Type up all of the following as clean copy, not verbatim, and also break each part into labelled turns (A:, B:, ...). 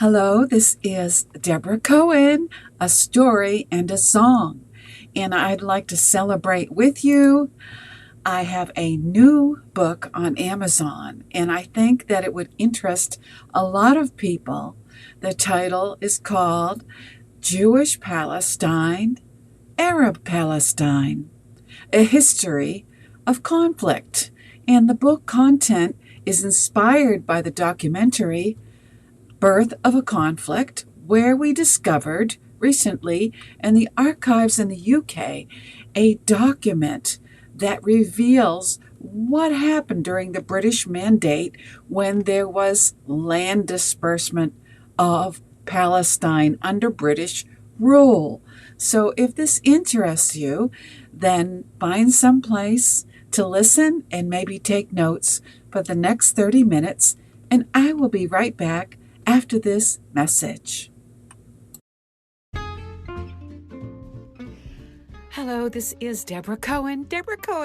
A: Hello, this is Deborah Cohen, a story and a song. And I'd like to celebrate with you. I have a new book on Amazon, and I think that it would interest a lot of people. The title is called Jewish Palestine, Arab Palestine, a history of conflict. And the book content is inspired by the documentary Birth of a Conflict, where we discovered recently in the archives in the UK a document that reveals what happened during the British Mandate when there was land disbursement of Palestine under British rule. So if this interests you, then find some place to listen and maybe take notes for the next 30 minutes, and I will be right back after this message. Hello, this is Deborah Cohen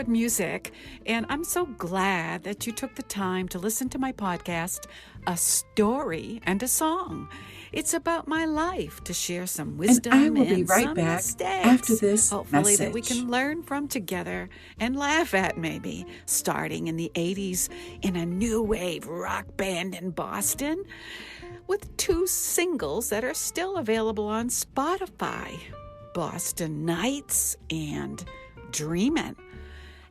A: Music, and I'm so glad that you took the time to listen to my podcast, A Story and a Song. It's about my life to share some wisdom
B: and I will be right
A: some
B: back
A: mistakes,
B: after this
A: hopefully
B: message.
A: that we can learn from together and laugh at maybe, starting in the 80s in a new wave rock band in Boston with 2 singles that are still available on Spotify, Boston Nights and Dreamin'.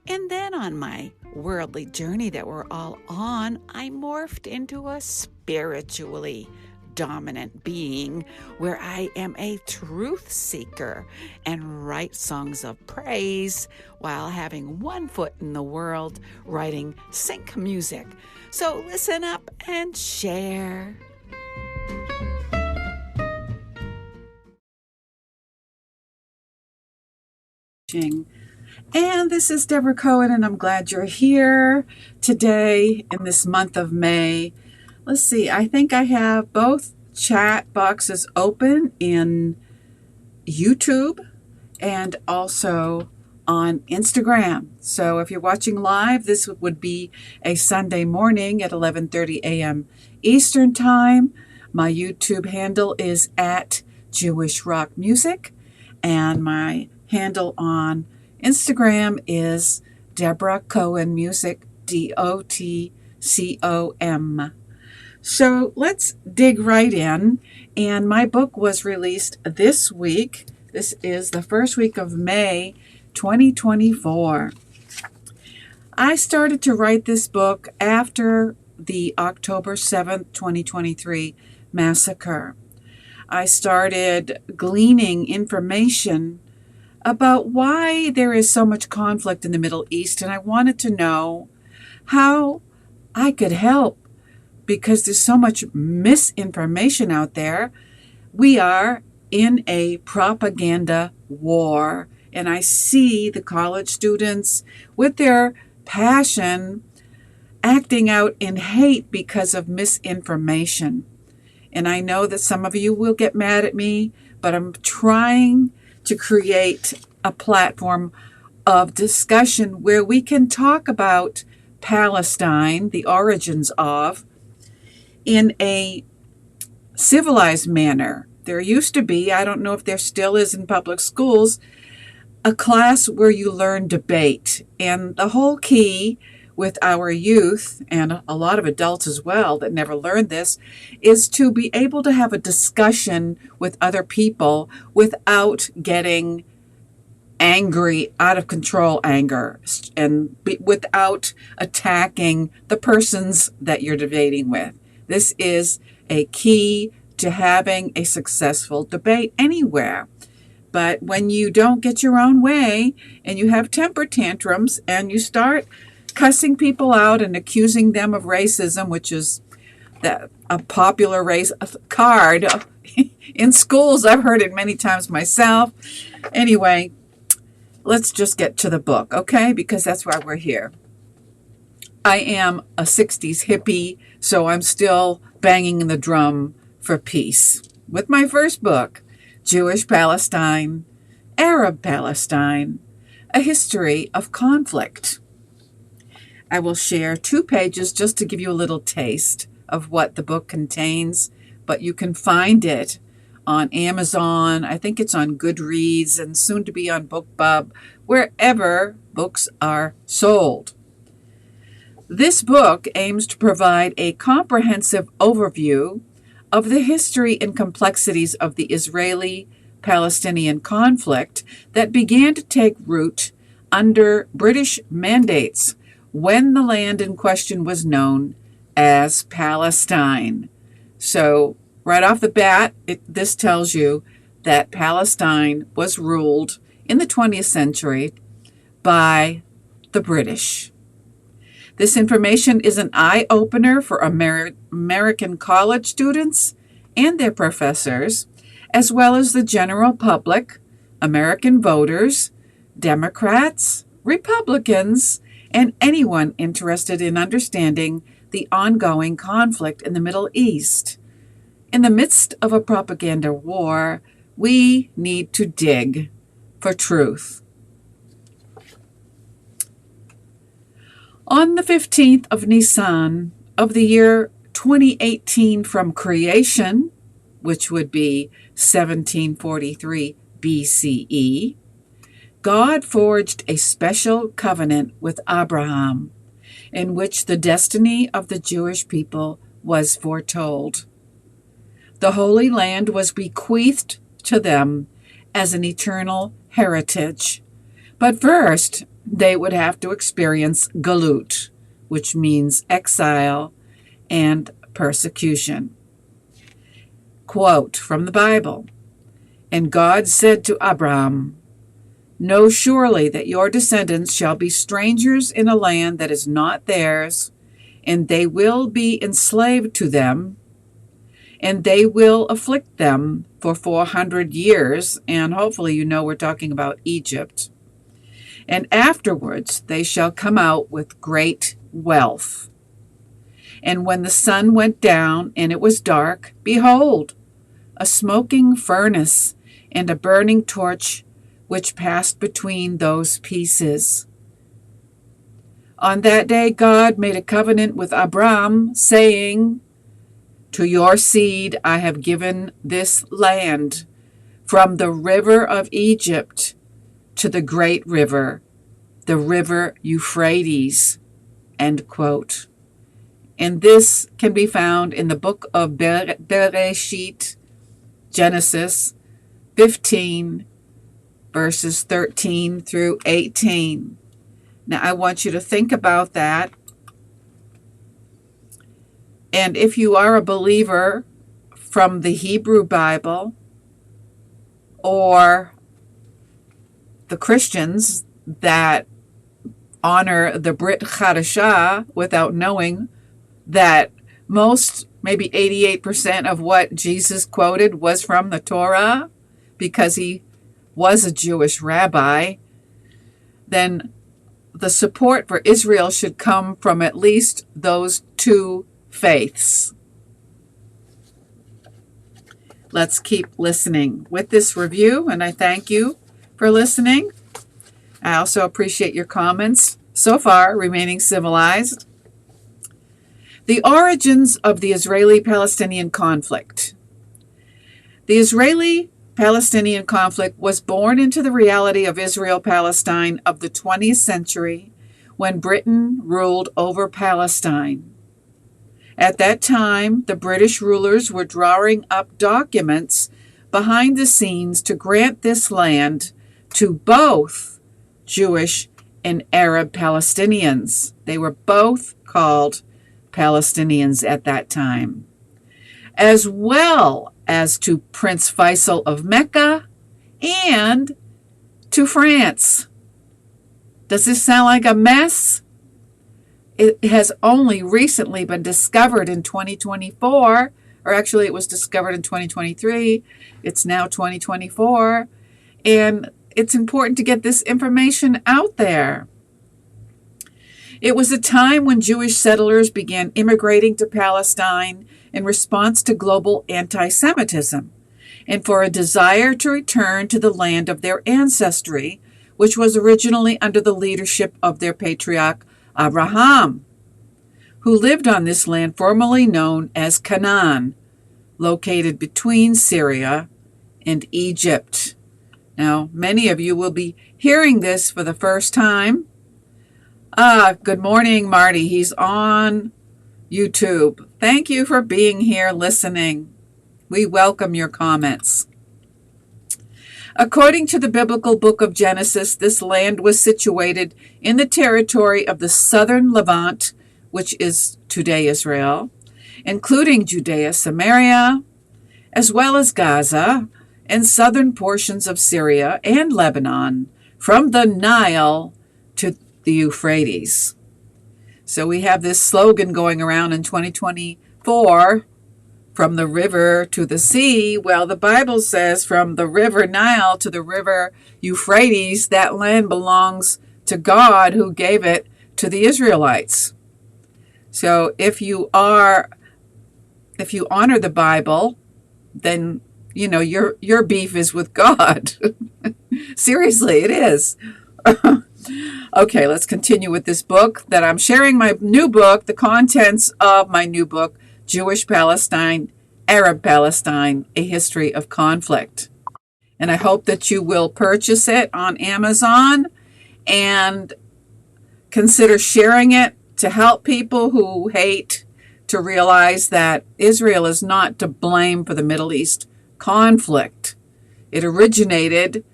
A: And then on my worldly journey that we're all on, I morphed into a spiritually dominant being where I am a truth seeker and write songs of praise while having one foot in the world writing sync music. So listen up and share. And this is Deborah Cohen, and I'm glad you're here today in this month of May. Let's see, I think I have both chat boxes open in YouTube and also on Instagram. So if you're watching live, this would be a Sunday morning at 11:30 a.m. Eastern Time. My YouTube handle is at Jewish Rock Music, and my handle on Instagram is Deborah Cohen Music, DOTCOM. So let's dig right in. And my book was released this week. This is the first week of May 2024. I started to write this book after the October 7th, 2023 massacre. I started gleaning information about why there is so much conflict in the Middle East, and I wanted to know how I could help because there's so much misinformation out there. We are in a propaganda war, and I see the college students with their passion acting out in hate because of misinformation. And I know that some of you will get mad at me, but I'm trying to create a platform of discussion where we can talk about Palestine, the origins of, in a civilized manner. There used to be, I don't know if there still is in public schools, a class where you learn debate. And the whole key with our youth, and a lot of adults as well that never learned this, is to be able to have a discussion with other people without getting angry, out of control anger, and without attacking the persons that you're debating with. This is a key to having a successful debate anywhere. But when you don't get your own way and you have temper tantrums and you start cussing people out and accusing them of racism, which is a popular race card in schools, I've heard it many times myself. Anyway, let's just get to the book, okay? Because that's why we're here. I am a 60s hippie, so I'm still banging the drum for peace. With my first book, Jewish Palestine, Arab Palestine, A History of Conflict. I will share 2 pages just to give you a little taste of what the book contains but you can find it on Amazon. I think it's on Goodreads and soon to be on BookBub, wherever books are sold. This book aims to provide a comprehensive overview of the history and complexities of the Israeli-Palestinian conflict that began to take root under British mandates when the land in question was known as Palestine. So, right off the bat, this tells you that Palestine was ruled in the 20th century by the British. This information is an eye-opener for American college students and their professors, as well as the general public, American voters, Democrats, Republicans, and anyone interested in understanding the ongoing conflict in the Middle East. In the midst of a propaganda war, we need to dig for truth. On the 15th of Nisan of the year 2018 from creation, which would be 1743 BCE, God forged a special covenant with Abraham, in which the destiny of the Jewish people was foretold. The Holy Land was bequeathed to them as an eternal heritage. But first, they would have to experience galut, which means exile and persecution. Quote from the Bible, "And God said to Abram, Know surely that your descendants shall be strangers in a land that is not theirs, and they will be enslaved to them, and they will afflict them for 400 years, and hopefully you know we're talking about Egypt. And afterwards they shall come out with great wealth. And when the sun went down and it was dark, behold, a smoking furnace and a burning torch which passed between those pieces. On that day God made a covenant with Abram, saying, To your seed I have given this land, from the river of Egypt to the great river, the river Euphrates." End quote. And this can be found in the book of Bereshit, Genesis 15, verses 13 through 18. Now, I want you to think about that. And if you are a believer from the Hebrew Bible or the Christians that honor the Brit Chadashah without knowing that most, maybe 88% of what Jesus quoted was from the Torah because he was a Jewish rabbi, then the support for Israel should come from at least those two faiths. Let's keep listening with this review, and I thank you for listening. I also appreciate your comments so far, remaining civilized. The origins of the Israeli-Palestinian conflict. The Israeli-Palestinian conflict was born into the reality of Israel-Palestine of the 20th century when Britain ruled over Palestine. At that time, the British rulers were drawing up documents behind the scenes to grant this land to both Jewish and Arab Palestinians. They were both called Palestinians at that time, as well as to Prince Faisal of Mecca and to France. Does this sound like a mess? It has only recently been discovered in 2024, or actually it was discovered in 2023. It's now 2024, and it's important to get this information out there. It was a time when Jewish settlers began immigrating to Palestine in response to global anti-Semitism and for a desire to return to the land of their ancestry, which was originally under the leadership of their patriarch Abraham, who lived on this land formerly known as Canaan, located between Syria and Egypt. Now, many of you will be hearing this for the first time. Good morning, Marty. He's on YouTube. Thank you for being here listening. We welcome your comments. According to the biblical book of Genesis, this land was situated in the territory of the southern Levant, which is today Israel, including Judea, Samaria, as well as Gaza, and southern portions of Syria and Lebanon, from the Nile to the Euphrates. So we have this slogan going around in 2024, from the river to the sea. Well, the Bible says from the river Nile to the river Euphrates, that land belongs to God who gave it to the Israelites. So if you honor the Bible, then your beef is with God. Seriously, it is. Okay, let's continue with this book that I'm sharing. My new book, the contents of my new book, Jewish Palestine, Arab Palestine, A History of Conflict. And I hope that you will purchase it on Amazon and consider sharing it to help people who hate to realize that Israel is not to blame for the Middle East conflict. It originated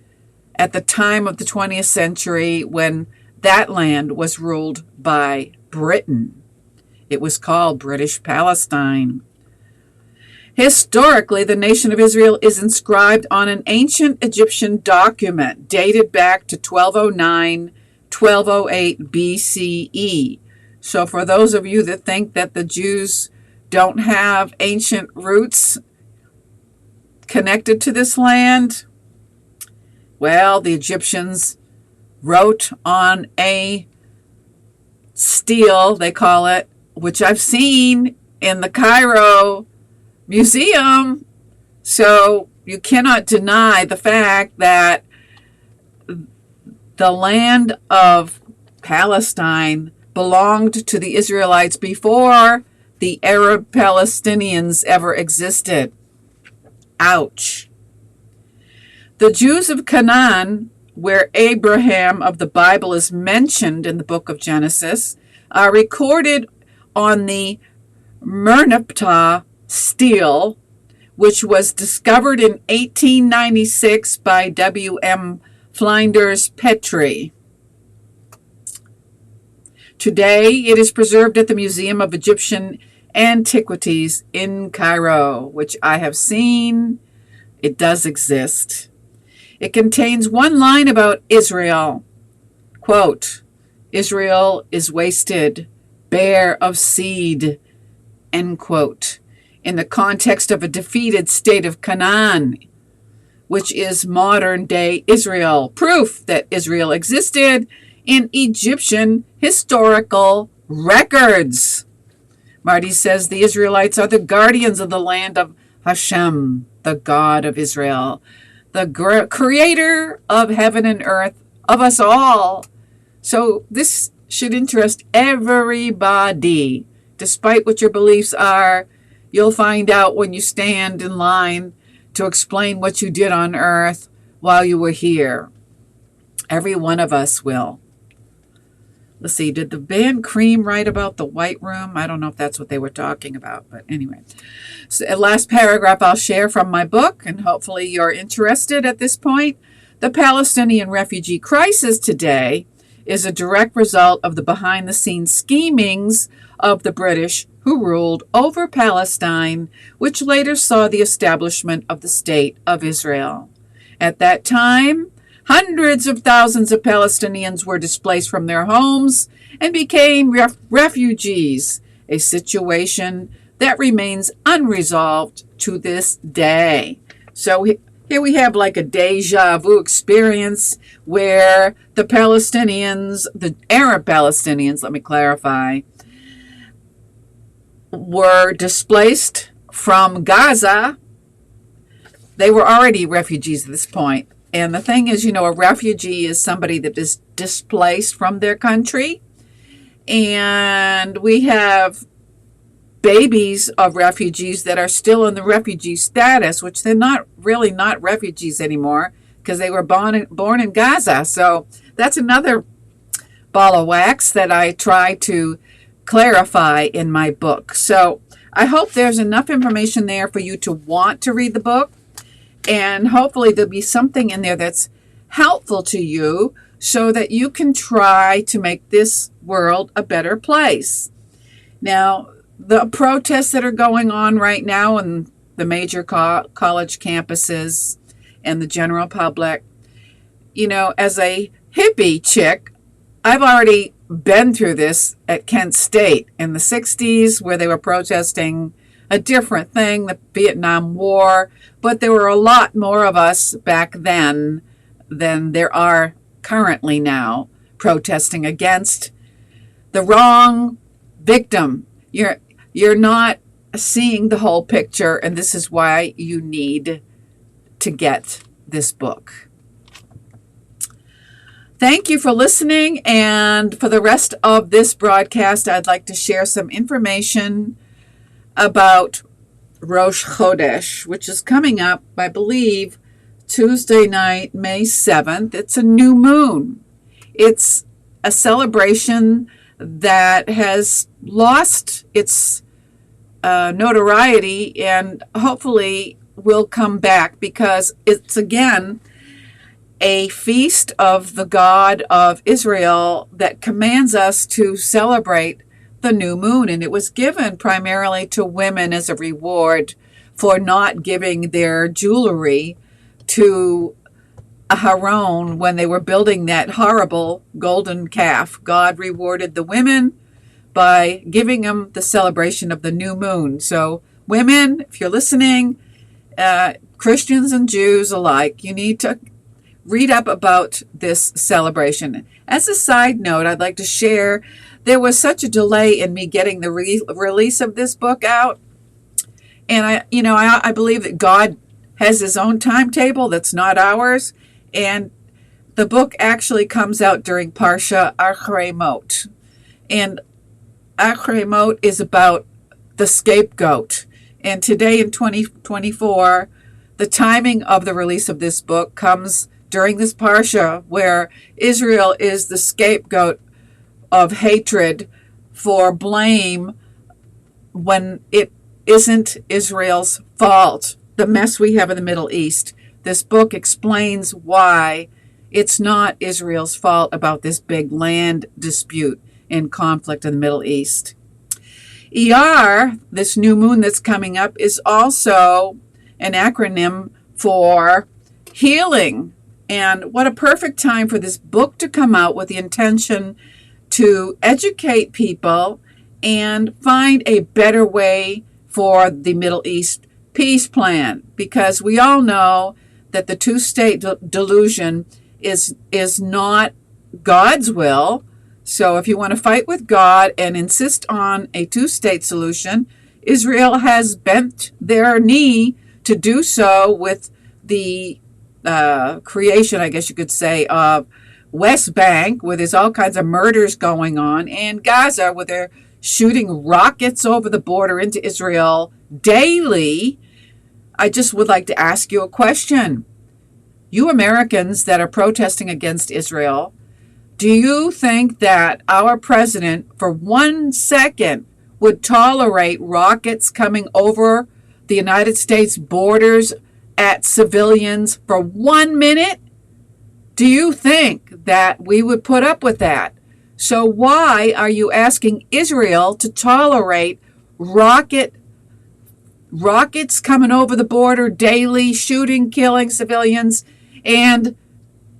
A: at the time of the 20th century when that land was ruled by Britain. It was called British Palestine. Historically, the nation of Israel is inscribed on an ancient Egyptian document dated back to 1209, 1208 BCE. So for those of you that think that the Jews don't have ancient roots connected to this land, well, the Egyptians wrote on a stele, they call it, which I've seen in the Cairo Museum. So you cannot deny the fact that the land of Palestine belonged to the Israelites before the Arab Palestinians ever existed. Ouch. The Jews of Canaan, where Abraham of the Bible is mentioned in the book of Genesis, are recorded on the Merneptah stele, which was discovered in 1896 by W.M. Flinders Petrie. Today, it is preserved at the Museum of Egyptian Antiquities in Cairo, which I have seen. It does exist. It contains one line about Israel. Quote, Israel is wasted, bare of seed, end quote, in the context of a defeated state of Canaan, which is modern-day Israel, proof that Israel existed in Egyptian historical records. Marty says the Israelites are the guardians of the land of Hashem, the God of Israel, the creator of heaven and earth, of us all. So this should interest everybody. Despite what your beliefs are, you'll find out when you stand in line to explain what you did on earth while you were here. Every one of us will. Let's see, did the band Cream write about the White Room? I don't know if that's what they were talking about, but anyway. So last paragraph I'll share from my book, and hopefully you're interested at this point. The Palestinian refugee crisis today is a direct result of the behind-the-scenes schemings of the British who ruled over Palestine, which later saw the establishment of the State of Israel. At that time, hundreds of thousands of Palestinians were displaced from their homes and became refugees, a situation that remains unresolved to this day. So here we have like a deja vu experience where the Palestinians, the Arab Palestinians, let me clarify, were displaced from Gaza. They were already refugees at this point. And the thing is, a refugee is somebody that is displaced from their country. And we have babies of refugees that are still in the refugee status, which they're not really not refugees anymore because they were born in Gaza. So that's another ball of wax that I try to clarify in my book. So I hope there's enough information there for you to want to read the book, and hopefully there'll be something in there that's helpful to you so that you can try to make this world a better place. Now, the protests that are going on right now in the major college campuses and the general public, as a hippie chick, I've already been through this at Kent State in the 60s, where they were protesting a different thing, the Vietnam War, but there were a lot more of us back then than there are currently now protesting against the wrong victim. You're not seeing the whole picture, and this is why you need to get this book. Thank you for listening, and for the rest of this broadcast, I'd like to share some information about Rosh Chodesh, which is coming up, I believe, Tuesday night, May 7th. It's a new moon. It's a celebration that has lost its notoriety and hopefully will come back, because it's, again, a feast of the God of Israel that commands us to celebrate the new moon. And it was given primarily to women as a reward for not giving their jewelry to Aharon when they were building that horrible golden calf. God rewarded the women by giving them the celebration of the new moon. So women, if you're listening, Christians and Jews alike, you need to read up about this celebration. As a side note, I'd like to share, there was such a delay in me getting the release of this book out. And I believe that God has his own timetable that's not ours. And the book actually comes out during Parsha Achrei Mot. And Achrei Mot is about the scapegoat. And today in 2024, the timing of the release of this book comes during this Parsha, where Israel is the scapegoat of hatred for blame when it isn't Israel's fault, the mess we have in the Middle East. This book explains why it's not Israel's fault about this big land dispute and conflict in the Middle East. Iyar, this new moon that's coming up, is also an acronym for healing. And what a perfect time for this book to come out, with the intention to educate people and find a better way for the Middle East peace plan. Because we all know that the two-state delusion is not God's will. So if you want to fight with God and insist on a two-state solution, Israel has bent their knee to do so with the creation, I guess you could say, of West Bank, where there's all kinds of murders going on, and Gaza, where they're shooting rockets over the border into Israel daily. I just would like to ask you a question. You Americans that are protesting against Israel, do you think that our president for 1 second would tolerate rockets coming over the United States borders at civilians for 1 minute? Do you think that we would put up with that? So why are you asking Israel to tolerate rockets coming over the border daily, shooting, killing civilians, and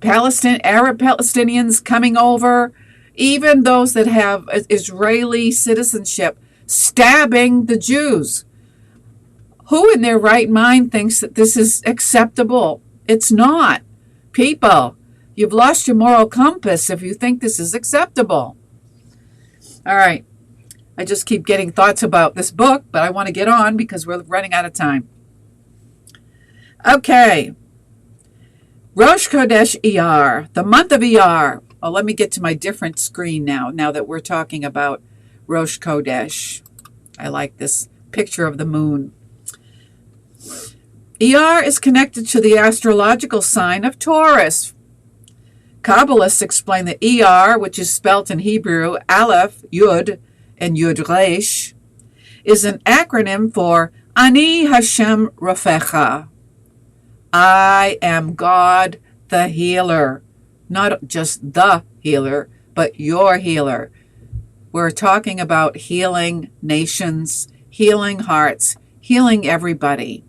A: Arab Palestinians coming over, even those that have Israeli citizenship, stabbing the Jews? Who in their right mind thinks that this is acceptable? It's not. People, you've lost your moral compass if you think this is acceptable. All right. I just keep getting thoughts about this book, but I want to get on because we're running out of time. Okay. Rosh Chodesh Iyar, the month of Iyar. Oh, let me get to my different screen now that we're talking about Rosh Chodesh. I like this picture of the moon. ER is connected to the astrological sign of Taurus. Kabbalists explain that ER, which is spelt in Hebrew Aleph, Yud, and Yud Resh, is an acronym for Ani Hashem Rafecha. I am God the healer. Not just the healer, but your healer. We're talking about healing nations, healing hearts, healing everybody.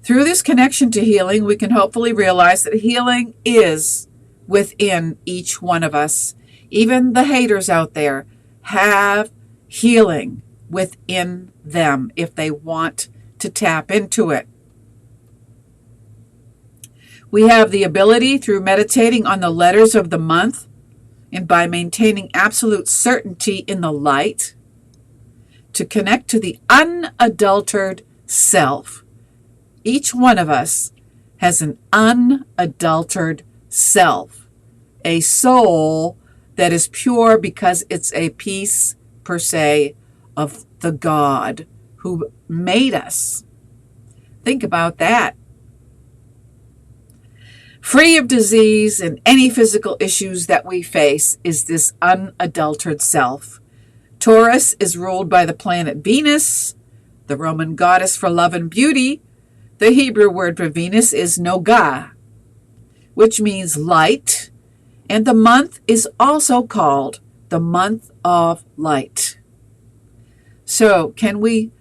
A: Through this connection to healing, we can hopefully realize that healing is within each one of us. Even the haters out there have healing within them if they want to tap into it. We have the ability through meditating on the letters of the month and by maintaining absolute certainty in the light to connect to the unadulterated self. Each one of us has an unadulterated self, a soul that is pure because it's a piece, per se, of the God who made us. Think about that. Free of disease and any physical issues that we face is this unadulterated self. Taurus is ruled by the planet Venus, the Roman goddess for love and beauty. The Hebrew word for Venus is Nogah, which means light, and the month is also called the month of light. So, can we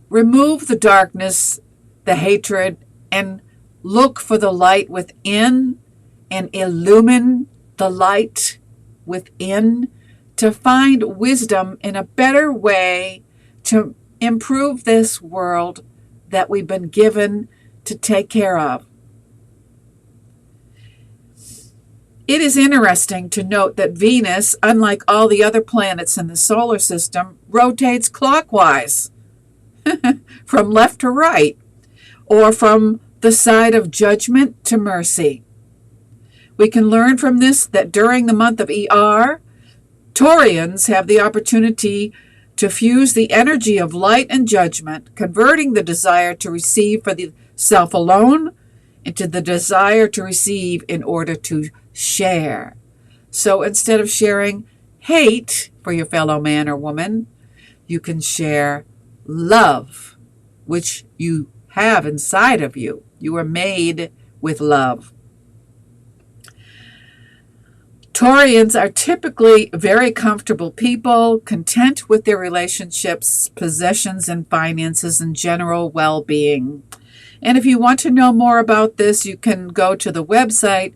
A: remove the darkness, the hatred, and look for the light within and illumine the light within to find wisdom in a better way to improve this world that we've been given to take care of? It is interesting to note that Venus, unlike all the other planets in the solar system, rotates clockwise from left to right, or from the side of judgment to mercy. We can learn from this that during the month of ER, Taurians have the opportunity to fuse the energy of light and judgment, converting the desire to receive for the self alone into the desire to receive in order to share. So instead of sharing hate for your fellow man or woman, you can share love, which you have inside of you. You were made with love. Taurians are typically very comfortable people, content with their relationships, possessions, and finances, and general well-being. And if you want to know more about this, you can go to the website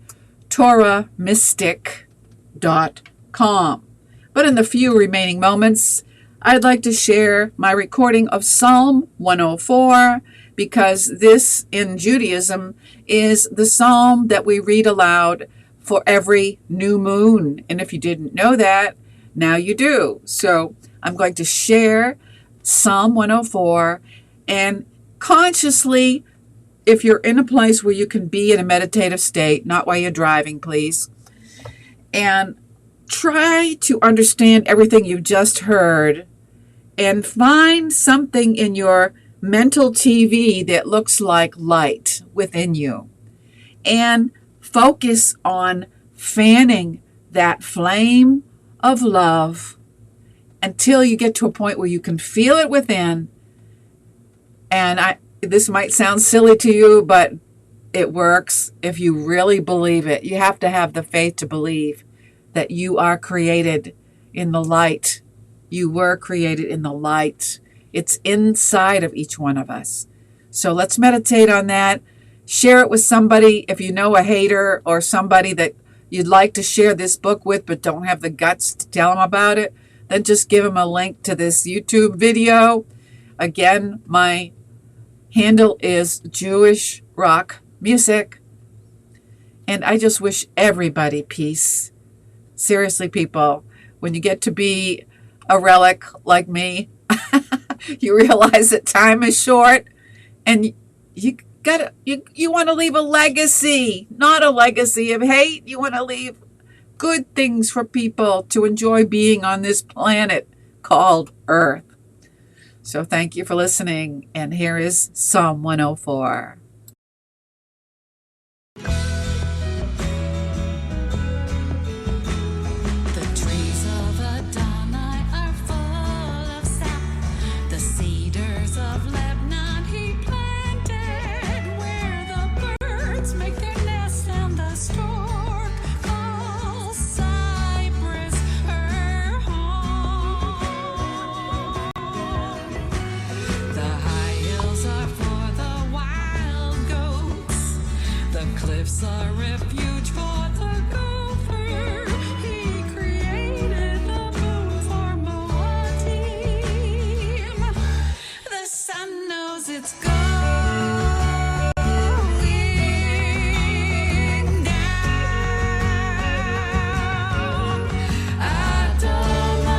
A: TorahMystic.com. But in the few remaining moments, I'd like to share my recording of Psalm 104, because this, in Judaism, is the psalm that we read aloud for every new moon. And if you didn't know that, now you do. So I'm going to share Psalm 104, and consciously, if you're in a place where you can be in a meditative state, not while you're driving, please, and try to understand everything you've just heard and find something in your mental TV that looks like light within you, and focus on fanning that flame of love until you get to a point where you can feel it within. And this might sound silly to you, but it works if you really believe it. You have to have the faith to believe that you are created in the light. You were created in the light. It's inside of each one of us. So let's meditate on that. Share it with somebody. If you know a hater or somebody that you'd like to share this book with but don't have the guts to tell them about it, then just give them a link to this YouTube video. Again, my handle is Jewish Rock Music. And I just wish everybody peace. Seriously, people, when you get to be a relic like me, you realize that time is short, and you want to leave a legacy, not a legacy of hate. You want to leave good things for people to enjoy being on this planet called Earth. So thank you for listening. And here is Psalm 104.
B: Cliffs are refuge for the gopher. He created the moon for Moadim. The sun knows it's going down. Adonai,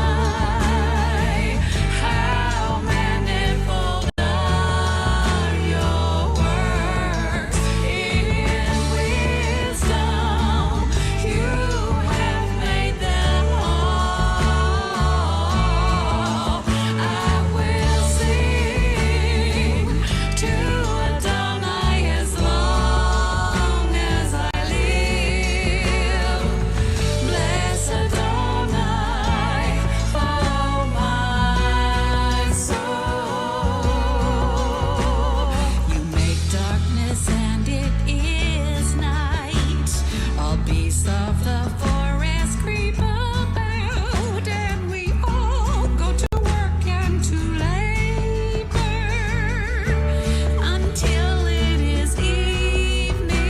B: how manifold are your works. In wisdom you have made them all. I will sing to Adonai as long as I live. Bless Adonai, oh my soul. You make darkness and it is night. All beasts of the forest creep about, and we all go to work and to labor until it is evening.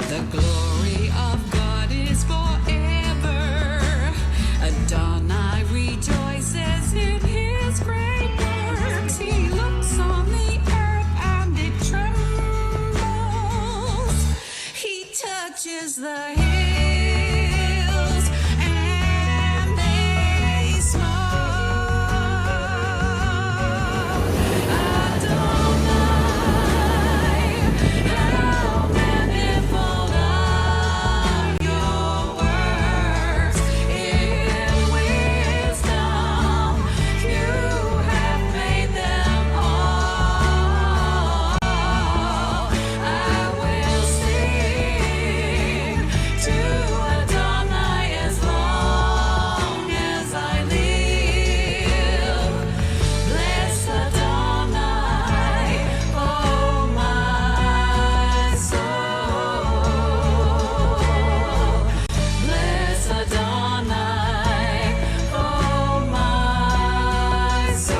B: The glory of God is forever. Adonai rejoices in his great works. He looks on the earth and it trembles. He touches the hills and they smoke. Adonai, how manifold are your works. In wisdom you have made them all. I will sing to Adonai as long as I live. Bless Adonai, oh my soul. Bless Adonai, oh my soul.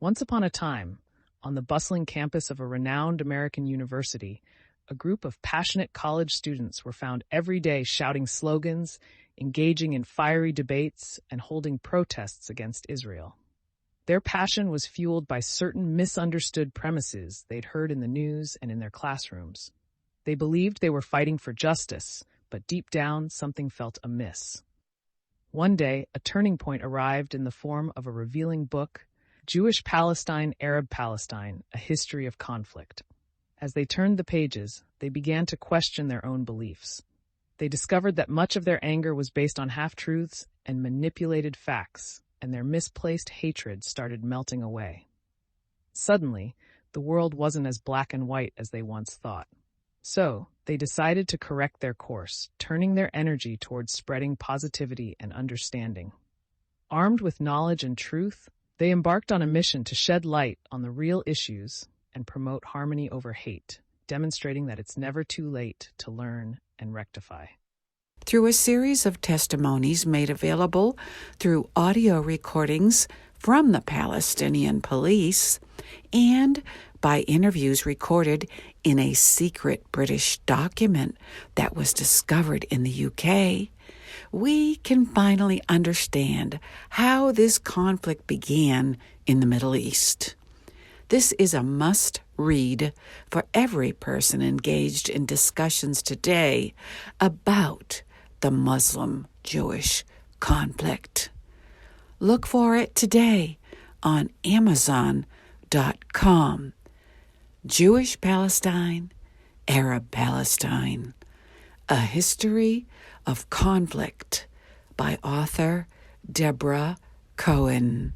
C: Once upon a time, on the bustling campus of a renowned American university, a group of passionate college students were found every day shouting slogans, engaging in fiery debates, and holding protests against Israel. Their passion was fueled by certain misunderstood premises they'd heard in the news and in their classrooms. They believed they were fighting for justice, but deep down something felt amiss. One day, a turning point arrived in the form of a revealing book, Jewish Palestine, Arab Palestine, A History of Conflict. As they turned the pages, they began to question their own beliefs. They discovered that much of their anger was based on half-truths and manipulated facts, and their misplaced hatred started melting away. Suddenly, the world wasn't as black and white as they once thought. So, they decided to correct their course, turning their energy towards spreading positivity and understanding. Armed with knowledge and truth, they embarked on a mission to shed light on the real issues and promote harmony over hate, demonstrating that it's never too late to learn and rectify.
A: Through a series of testimonies made available through audio recordings from the Palestinian police and by interviews recorded in a secret British document that was discovered in the UK, we can finally understand how this conflict began in the Middle East. This is a must-read for every person engaged in discussions today about the Muslim-Jewish conflict. Look for it today on Amazon.com. Jewish Palestine, Arab Palestine, A History of Conflict by author Deborah Cohen.